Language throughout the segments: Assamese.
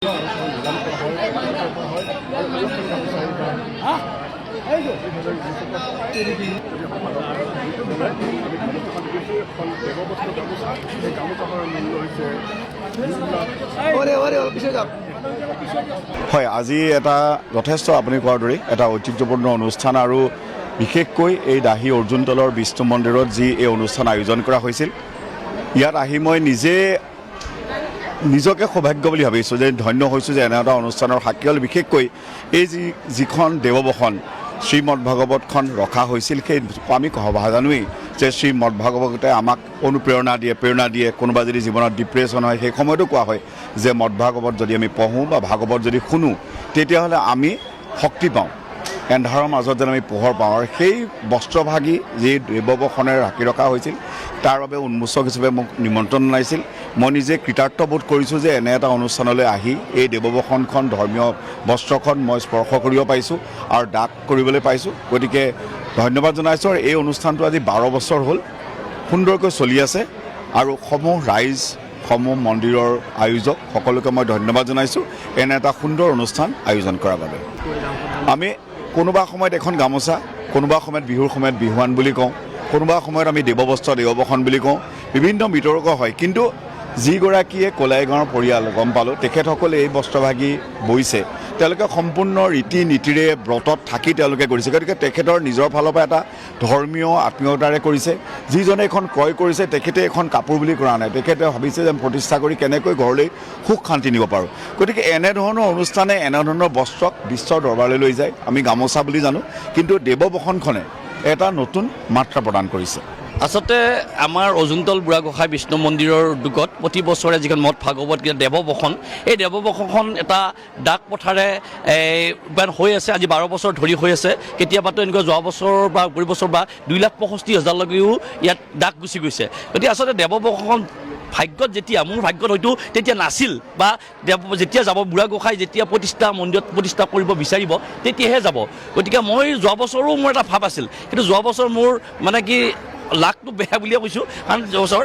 হয়, আজি এটা যথেষ্ট আপুনি কোৱাৰ দৰে এটা ঐতিহ্যপূৰ্ণ অনুষ্ঠান আৰু বিশেষকৈ এই দাহি অৰ্জুনতলৰ বিষ্ণু মন্দিৰত যি এই অনুষ্ঠান আয়োজন কৰা হৈছিল, ইয়াত আহি মই নিজকে সৌভাগ্য বুলি ভাবিছোঁ যে ধন্য হৈছোঁ যে এনে এটা অনুষ্ঠানৰ সাক্ষী হ'ল। বিশেষকৈ এই যিখন দেৱবসন শ্ৰীমদ ভাগৱতখন ৰখা হৈছিল, সেই আমি জানোৱেই যে শ্ৰীমদ ভাগৱতে আমাক অনুপ্ৰেৰণা দিয়ে। কোনোবা যদি জীৱনত ডিপ্ৰেশ্যন হয়, সেই সময়তো কোৱা হয় যে মদ ভাগৱত যদি আমি পঢ়োঁ বা ভাগৱত যদি শুনো, তেতিয়াহ'লে আমি শক্তি পাওঁ, এন্ধাৰৰ মাজত যেন আমি পোহৰ পাওঁ। আৰু সেই বস্ত্ৰভাগী যি দেৱবসনেৰে ৰাখি ৰখা হৈছিল, তাৰ বাবে উন্মোচক হিচাপে মোক নিমন্ত্ৰণ জনাইছিল। মই নিজে কৃতাৰ্থবোধ কৰিছোঁ যে এনে এটা অনুষ্ঠানলৈ আহি এই দেৱবসনখন ধৰ্মীয় বস্ত্ৰখন মই স্পৰ্শ কৰিব পাৰিছোঁ আৰু দাগ কৰিবলৈ পাইছোঁ। গতিকে ধন্যবাদ জনাইছোঁ। আৰু এই অনুষ্ঠানটো আজি 12 বছৰ হ'ল, সুন্দৰকৈ চলি আছে। আৰু সমূহ মন্দিৰৰ আয়োজক সকলোকে মই ধন্যবাদ জনাইছোঁ এনে এটা সুন্দৰ অনুষ্ঠান আয়োজন কৰাৰ বাবে। আমি কোনোবা সময়ত এখন গামোচা, কোনোবা সময়ত বিহুৰ সময়ত বিহুৱান বুলি কওঁ, কোনোবা সময়ত আমি দেৱবস্ত্ৰ দেৱবসন বুলি কওঁ, বিভিন্ন বিতৰ্ক হয়। কিন্তু যিগৰাকীয়ে কলাই গাঁৱৰ পৰিয়াল গম পালোঁ, তেখেতসকলে এই বস্ত্ৰভাগী বৈছে, তেওঁলোকে সম্পূৰ্ণ ৰীতি নীতিৰে ব্ৰতত থাকি তেওঁলোকে কৰিছে। গতিকে তেখেতৰ নিজৰ ফালৰ পৰা এটা ধৰ্মীয় আত্মীয়তাৰে কৰিছে। যিজনে এখন ক্ৰয় কৰিছে, তেখেতে এখন কাপোৰ বুলি কৰা নাই, তেখেতে ভাবিছে যে প্ৰতিষ্ঠা কৰি কেনেকৈ ঘৰলৈ সুখ শান্তি নিব পাৰোঁ। গতিকে এনেধৰণৰ অনুষ্ঠানে এনেধৰণৰ বস্ত্ৰক বিশ্বৰ দৰবাৰলৈ লৈ যায়। আমি গামোচা বুলি জানো, কিন্তু দেৱবসনখনে এটা নতুন মাত্ৰা প্ৰদান কৰিছে। আচলতে আমাৰ অজুনতল বুঢ়াগোসাঁই বিষ্ণু মন্দিৰৰ উদ্যোগত প্ৰতি বছৰে যিখন মদ ভাগৱত গীতা দেৱবসন, এই দেৱবসনখন এটা ডাক পথাৰে ৰূপায়ণ হৈ আছে। আজি 12 বছৰ ধৰি হৈ আছে। কেতিয়াবাতো এনেকুৱা যোৱা বছৰ বা 20 বছৰ বা 2,65,000লৈকেও ইয়াত ডাক গুচি গৈছে। গতিকে আচলতে দেৱবসন ভাগ্যত যেতিয়া, মোৰ ভাগ্যত হয়তো তেতিয়া নাছিল, বা যেতিয়া যাব বুঢ়াগোসাঁই যেতিয়া মন্দিৰত প্ৰতিষ্ঠা কৰিব বিচাৰিব, তেতিয়াহে যাব। গতিকে মই যোৱা বছৰো মোৰ এটা ভাৱ আছিল, কিন্তু যোৱা বছৰ মোৰ মানে কি লাকটো বেয়া বুলিয়ে কৈছোঁ, কাৰণ যোৱা বছৰ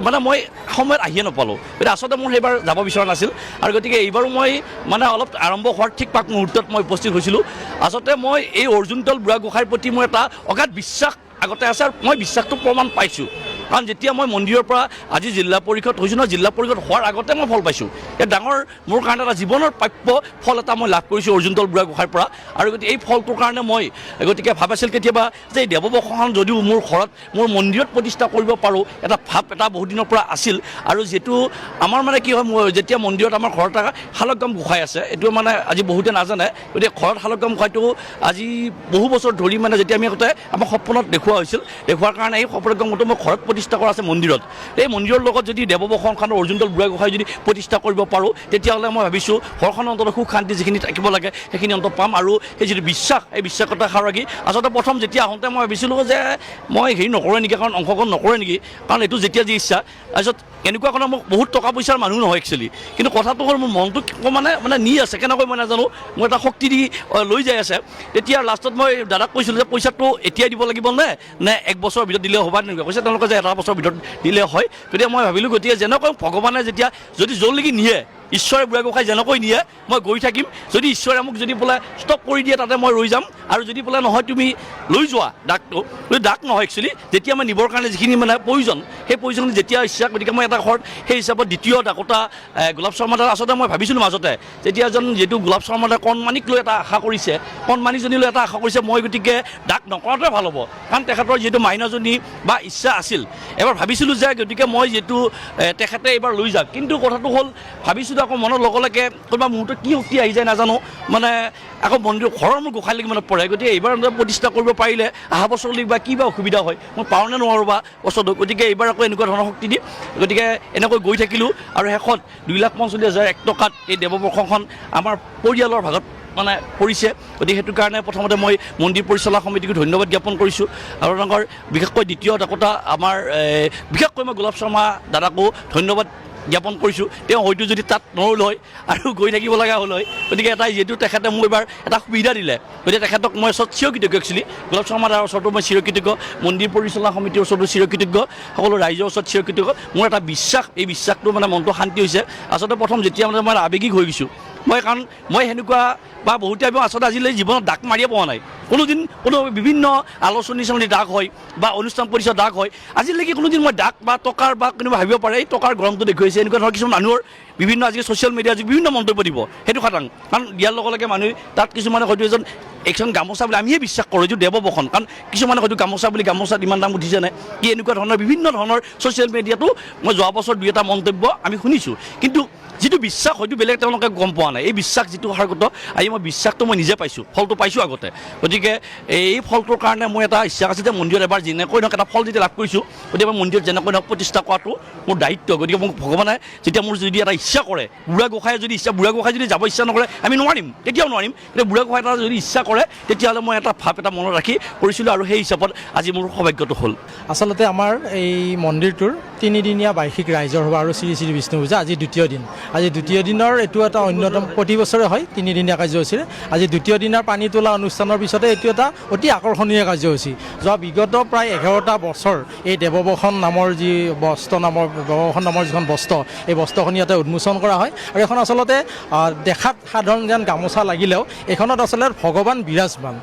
মানে মই সময়ত আহিয়ে নাপালোঁ। গতিকে আচলতে মোৰ সেইবাৰ যাব বিচৰা নাছিল। আৰু গতিকে এইবাৰো মই মানে অলপ আৰম্ভ হোৱাৰ ঠিক পাক মুহূৰ্তত মই উপস্থিত হৈছিলোঁ। আচলতে মই এই অৰ্জুনতল বুঢ়াগোসাঁইৰ প্ৰতি মোৰ এটা অগাধ বিশ্বাস আগতে আছে, আৰু মই বিশ্বাসটো প্ৰমাণ পাইছোঁ। কাৰণ যেতিয়া মই মন্দিৰৰ পৰা আজি জিলা পৰিষদ হৈছোঁ নহয়, জিলা পৰিষদ হোৱাৰ আগতে মই ফল পাইছোঁ। ইয়াত ডাঙৰ মোৰ কাৰণে এটা জীৱনৰ প্ৰাপ্য ফল এটা মই লাভ কৰিছোঁ অৰ্জুনতল বুঢ়াগোসাঁইৰ পৰা। আৰু গতিকে এই ফলটোৰ কাৰণে মই গতিকে ভাবিছিল কেতিয়াবা যে এই দেৱবসন যদিও মোৰ ঘৰত, মোৰ মন্দিৰত প্ৰতিষ্ঠা কৰিব পাৰোঁ, এটা ভাৱ এটা বহুত দিনৰ পৰা আছিল। আৰু যিটো আমাৰ মানে কি হয়, যেতিয়া মন্দিৰত আমাৰ ঘৰত এটা শালগ্ৰাম গোসাঁই আছে, এইটো মানে আজি বহুতে নাজানে। গতিকে ঘৰত শালগ্ৰাম গোসাঁইটো আজি বহু বছৰ ধৰি মানে যেতিয়া আমি আগতে আমাৰ সপোনত দেখুওৱা হৈছিল, দেখুওৱাৰ কাৰণে এই শালগ্ৰামটো মই ঘৰত প্ৰতিষ্ঠা কৰা আছে মন্দিৰত। এই মন্দিৰৰ লগত যদি দেৱবসনখনৰ অৰ্জুনতল বুঢ়াগোসাঁই যদি প্ৰতিষ্ঠা কৰিব পাৰোঁ, তেতিয়াহ'লে মই ভাবিছোঁ ঘৰখনৰ অন্তত সুখ শান্তি যিখিনি থাকিব লাগে সেইখিনি অন্তত পাম। আৰু সেই যিটো বিশ্বাস, এই বিশ্বাসতা সাৰগী আচলতে প্ৰথম যেতিয়া আহোঁতে মই ভাবিছিলোঁ যে মই হেৰি নকৰোঁ নেকি, কাৰণ অংশগ্ৰহণ নকৰে নেকি, কাৰণ এইটো যেতিয়া যি ইচ্ছা। তাৰপিছত এনেকুৱা কাৰণে মোক বহুত টকা পইচাৰ মানুহ নহয় একচুৱেলি, কিন্তু কথাটো হ'ল মোৰ মনটো মানে নি আছে, কেনেকৈ মই নাজানো, মোৰ এটা শক্তি দি লৈ যাই আছে। তেতিয়া লাষ্টত মই দাদাক কৈছিলোঁ যে পইচাটো এতিয়াই দিব লাগিব নে 1 বছৰৰ ভিতৰত দিলে হ'ব তেনেকুৱা কৈছে। তেওঁলোকে যে 1 বছৰৰ ভিতৰত দিলে হয়। গতিকে মই ভাবিলোঁ, গতিকে যেনেকৈ ভগৱানে যেতিয়া যদি য'লৈকে নিয়ে, ঈশ্বৰে বুঢ়াগোসাঁই যেনেকৈ নিয়ে মই গৈ থাকিম। যদি ঈশ্বৰে মোক যদি বোলে ষ্টপ কৰি দিয়ে, তাতে মই ৰৈ যাম। আৰু যদি বোলে নহয় তুমি লৈ যোৱা ডাকটো, ডাক নহয় একচুৱেলি, যেতিয়া মই নিবৰ কাৰণে যিখিনি মানে প্ৰয়োজন, সেই প্ৰয়োজনখিনি যেতিয়া ইচ্ছা। গতিকে মই এটা ঘৰত সেই হিচাপত দ্বিতীয় ডাকতা গোলাপ শৰ্মাদাৰ আচলতে মই ভাবিছিলোঁ মাজতে, যেতিয়া এজন যিহেতু গোলাপ শৰ্মাদাৰ কণমানিক লৈ এটা আশা কৰিছে, কণমানিজনী লৈ এটা আশা কৰিছে, মই গতিকে ডাক নকৰাটোৱে ভাল হ'ব। কাৰণ তেখেতৰ যিহেতু মাইনাজনী বা ইচ্ছা আছিল, এবাৰ ভাবিছিলোঁ যে গতিকে মই যিহেতু তেখেতে এইবাৰ লৈ যাওক। কিন্তু কথাটো হ'ল, ভাবিছিলোঁ আকৌ মনত লগে লগে কোনোবা মুহূৰ্তত কি শক্তি আহি যায় নাজানো, মানে আকৌ মন্দিৰ ঘৰৰ মোৰ গোসাঁইলৈকে মনত পৰে। গতিকে এইবাৰ প্ৰতিষ্ঠা কৰিব পাৰিলে অহা বছৰলৈকে বা কি বা অসুবিধা হয়, মই পাৰোঁ নে নোৱাৰোঁ বা বছৰটো। গতিকে এইবাৰ আকৌ এনেকুৱা ধৰণৰ শক্তি দি গতিকে এনেকৈ গৈ থাকিলোঁ। আৰু শেষত 2,45,001 টকাত এই দেৱবসনখন আমাৰ পৰিয়ালৰ ভাগত মানে পৰিছে। গতিকে সেইটো কাৰণে প্ৰথমতে মই মন্দিৰ পৰিচালনা সমিতিকো ধন্যবাদ জ্ঞাপন কৰিছোঁ। আৰু বিশেষকৈ দ্বিতীয় ডাকতা আমাৰ বিশেষকৈ মই গোলাপ শৰ্মা দাদাকো ধন্যবাদ জ্ঞাপন কৰিছোঁ তেওঁ হয়তো যদি তাত নৰল হয় আৰু গৈ থাকিব লগা হ'ল হয় গতিকে এটা যিহেতু তেখেতে মোক এবাৰ এটা সুবিধা দিলে গতিকে তেখেতক মই ওচৰত চিৰকৃতজ্ঞ একচুৱেলি গোলাপ শৰ্মা দাৰ ওচৰতো মই চিৰকৃতজ্ঞ মন্দিৰ পৰিচালনা সমিতিৰ ওচৰতো চিৰকৃতজ্ঞ সকলো ৰাইজৰ ওচৰত চিৰকৃতজ্ঞ মোৰ এটা বিশ্বাস এই বিশ্বাসটো মানে মনটো শান্তি হৈছে আচলতে প্ৰথম যেতিয়া মানে মই আৱেগিক হৈ গৈছোঁ কাৰণ মই সেনেকুৱা বা বহুতে আচলতে আজিলৈ জীৱনত ডাক মাৰিয়ে পোৱা নাই কোনোদিন কোনো বিভিন্ন আলোচনী চালনী ডাক হয় বা অনুষ্ঠান পৰিচয় ডাক হয় আজিলৈকে কোনোদিন মই ডাক বা টকাৰ বা কোনোবা ভাবিব পাৰে এই টকাৰ গৰমটো দেখুৱাইছে এনেকুৱা ধৰণৰ কিছুমান মানুহৰ বিভিন্ন আজিকালি ছ'চিয়েল মিডিয়াত বিভিন্ন মন্তব্য দিব সেইটো খাটাং কাৰণ দিয়াৰ লগে লগে মানুহে তাত কিছুমানে হয়তো এখন গামোচা বুলি আমিহে বিশ্বাস কৰোঁ এইটো দেৱবসন কাৰণ কিছুমানে হয়তো গামোচা বুলি গামোচাত ইমান দাম উঠিছে নাই কি এনেকুৱা ধৰণৰ বিভিন্ন ধৰণৰ ছ'চিয়েল মিডিয়াতো মই যোৱা বছৰ দুই এটা মন্তব্য আমি শুনিছোঁ কিন্তু যিটো বিশ্বাস হয়তো বেলেগ তেওঁলোকে গম পোৱা নাই এই বিশ্বাস যিটো অহাৰ্গত আজি মই বিশ্বাসটো মই নিজে পাইছোঁ ফলটো পাইছোঁ আগতে গতিকে এই ফলটোৰ কাৰণে মোৰ এটা ইচ্ছা আছে যে মন্দিৰত এবাৰ যেনেকৈ নহওক এটা ফল যেতিয়া লাভ কৰিছোঁ গতিকে মই মন্দিৰত যেনেকৈ নহওক প্ৰতিষ্ঠা কৰাটো মোৰ দায়িত্ব গতিকে মোক ভগৱানে যেতিয়া মোৰ যদি এটা ইচ্ছা কৰে বুঢ়াগোসাঁই যদি যাব ইচ্ছা নকৰে আমি নোৱাৰিম তেতিয়াও নোৱাৰিম কিন্তু বুঢ়াগোসাঁই এটা যদি ইচ্ছা কৰে তেতিয়াহ'লে মই এটা ভাৱ এটা মনত ৰাখি কৰিছিলোঁ আৰু সেই হিচাপত আজি মোৰ সৌভাগ্যটো হ'ল আচলতে আমাৰ এই মন্দিৰটোৰ তিনিদিনীয়া বাৰ্ষিক ৰাইজৰ সভা আৰু শ্ৰী শ্ৰী বিষ্ণু পূজা আজি দ্বিতীয় দিন আজি দ্বিতীয় দিনৰ এইটো এটা অন্যতম প্ৰতি বছৰে হয় তিনিদিনীয়া কাৰ্যসূচীৰে আজি দ্বিতীয় দিনৰ পানী তোলা অনুষ্ঠানৰ পিছতে এইটো এটা অতি আকৰ্ষণীয় কাৰ্যসূচী যোৱা বিগত প্ৰায় 11টা বছৰ এই দেৱবসন নামৰ যি দেৱবসন নামৰ যিখন বস্ত্ৰ এই বস্ত্ৰখন ইয়াতে উন্মোচন কৰা হয় আৰু এখন আচলতে দেখাত সাধাৰণ যেন গামোচা লাগিলেও এইখনত আচলতে ভগৱান বিৰাজমান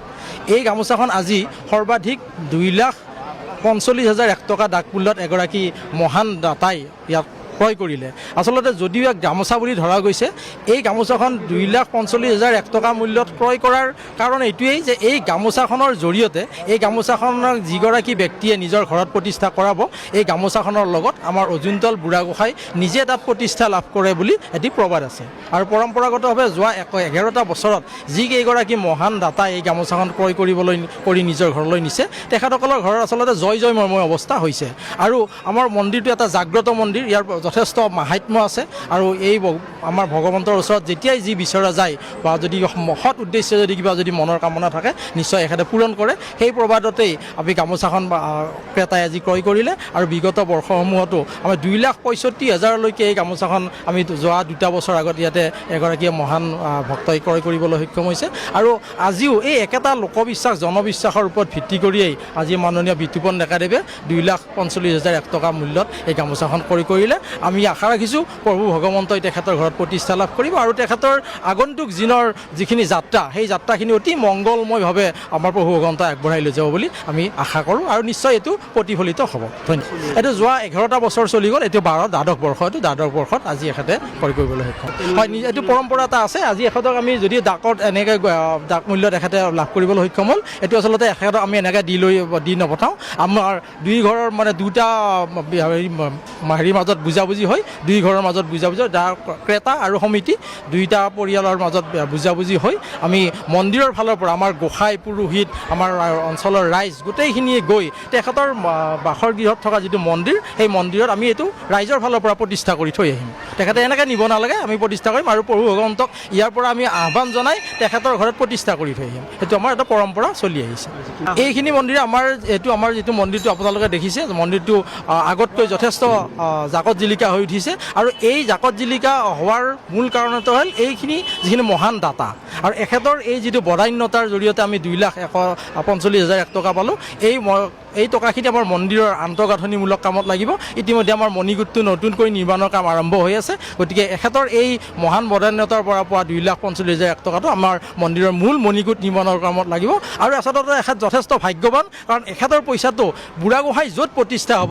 এই গামোচাখন আজি সৰ্বাধিক 2,45,100 টকা ডাক মূল্যত এগৰাকী মহান দাতাই ইয়াত ক্ৰয় কৰিলে আচলতে যদিও এক গামোচা বুলি ধৰা গৈছে এই গামোচাখন 2,45,100 টকা মূল্যত ক্ৰয় কৰাৰ কাৰণ এইটোৱেই যে এই গামোচাখনৰ জৰিয়তে এই গামোচাখনক যিগৰাকী ব্যক্তিয়ে নিজৰ ঘৰত প্ৰতিষ্ঠা কৰাব এই গামোচাখনৰ লগত আমাৰ অজুন্তল বুঢ়াগোসাঁই নিজে তাত প্ৰতিষ্ঠা লাভ কৰে বুলি এটি প্ৰবাদ আছে আৰু পৰম্পৰাগতভাৱে যোৱা 11টা বছৰত যিকেইগৰাকী মহান দাতা এই গামোচাখন ক্ৰয় কৰি নিজৰ ঘৰলৈ নিছে তেখেতসকলৰ ঘৰত আচলতে জয় অৱস্থা হৈছে আৰু আমাৰ মন্দিৰটো এটা জাগ্ৰত মন্দিৰ ইয়াৰ যথেষ্ট মাহাত্ম্য আছে আৰু এই আমাৰ ভগৱন্তৰ ওচৰত যেতিয়াই যি বিচৰা যায় বা যদি সৎ উদ্দেশ্যে যদি কিবা যদি মনৰ কামনা থাকে নিশ্চয় এখেতে পূৰণ কৰে সেই প্ৰবাদতেই আমি গামোচাখন ক্ৰেতাই আজি ক্ৰয় কৰিলে আৰু বিগত বৰ্ষসমূহতো আমি 2,65,000লৈকে এই গামোচাখন আমি যোৱা 2টা বছৰ আগত ইয়াতে এগৰাকীয়ে মহান ভক্তই ক্ৰয় কৰিবলৈ সক্ষম হৈছে আৰু আজিও এই একেটা লোকবিশ্বাস জনবিশ্বাসৰ ওপৰত ভিত্তি কৰিয়েই আজি মাননীয় বিতুপন ডেকাদেৱে 2,45,100 টকা মূল্যত এই গামোচাখন ক্ৰয় কৰিলে আমি আশা ৰাখিছোঁ প্ৰভু ভগৱন্তই তেখেতৰ ঘৰত প্ৰতিষ্ঠা লাভ কৰিব আৰু তেখেতৰ আগন্তুক দিনৰ যিখিনি যাত্ৰা সেই যাত্ৰাখিনি অতি মংগলময়ভাৱে আমাৰ প্ৰভু ভগৱন্তই আগবঢ়াই লৈ যাব বুলি আমি আশা কৰোঁ আৰু নিশ্চয় এইটো প্ৰতিফলিত হ'ব ধন্যবাদ এইটো যোৱা 11টা বছৰ চলি গ'ল এইটো দ্বাদশ বৰ্ষত আজি এখেতে ক্ৰয় কৰিবলৈ সক্ষম হয় এইটো পৰম্পৰা এটা আছে আজি এখেতক আমি যদি ডাকত এনেকৈ ডাক মূল্যত এখেতে লাভ কৰিবলৈ সক্ষম হ'ল এইটো আচলতে এখেতক আমি এনেকৈ দি নপঠাওঁ আমাৰ দুই ঘৰৰ মানে দুটা হেৰিৰ মাজত বুজাবুজি হয় দুই ঘৰৰ মাজত বুজাবুজি ক্ৰেতা আৰু সমিতি দুইটা পৰিয়ালৰ মাজত বুজাবুজি হৈ আমি মন্দিৰৰ ফালৰ পৰা আমাৰ গোসাঁই পুৰোহিত আমাৰ অঞ্চলৰ ৰাইজ গোটেইখিনিয়ে গৈ তেখেতৰ বাসৰ গৃহত থকা যিটো মন্দিৰ সেই মন্দিৰত আমি এইটো ৰাইজৰ ফালৰ পৰা প্ৰতিষ্ঠা কৰি থৈ আহিম তেখেতে এনেকৈ নিব নালাগে আমি প্ৰতিষ্ঠা কৰিম আৰু প্ৰভু ভগৱন্তক ইয়াৰ পৰা আমি আহ্বান জনাই তেখেতৰ ঘৰত প্ৰতিষ্ঠা কৰি থৈ আহিম সেইটো আমাৰ এটা পৰম্পৰা চলি আহিছে এইখিনি মন্দিৰ আমাৰ যিটো মন্দিৰটো আপোনালোকে দেখিছে মন্দিৰটো আগতকৈ যথেষ্ট জাকত জিলিকা হৈ উঠিছে আৰু এই জাকত জিলিকা হোৱাৰ মূল কাৰণটো হ'ল এইখিনি যিখিনি মহান দাতা আৰু এখেতৰ এই যিটো বদান্যতাৰ জৰিয়তে আমি 2,45,100 টকা পালোঁ এই টকাখিনি আমাৰ মন্দিৰৰ আন্তঃগাঁথনিমূলক কামত লাগিব ইতিমধ্যে আমাৰ মণিকূটটো নতুনকৈ নিৰ্মাণৰ কাম আৰম্ভ হৈ আছে গতিকে এখেতৰ এই মহান বদান্যতাৰ পৰা পোৱা 2,45,100 টকাটো আমাৰ মন্দিৰৰ মূল মণিকূট নিৰ্মাণৰ কামত লাগিব আৰু আচলতে এখেত যথেষ্ট ভাগ্যৱান কাৰণ এখেতৰ পইচাটো বুঢ়াগোসাঁই য'ত প্ৰতিষ্ঠা হ'ব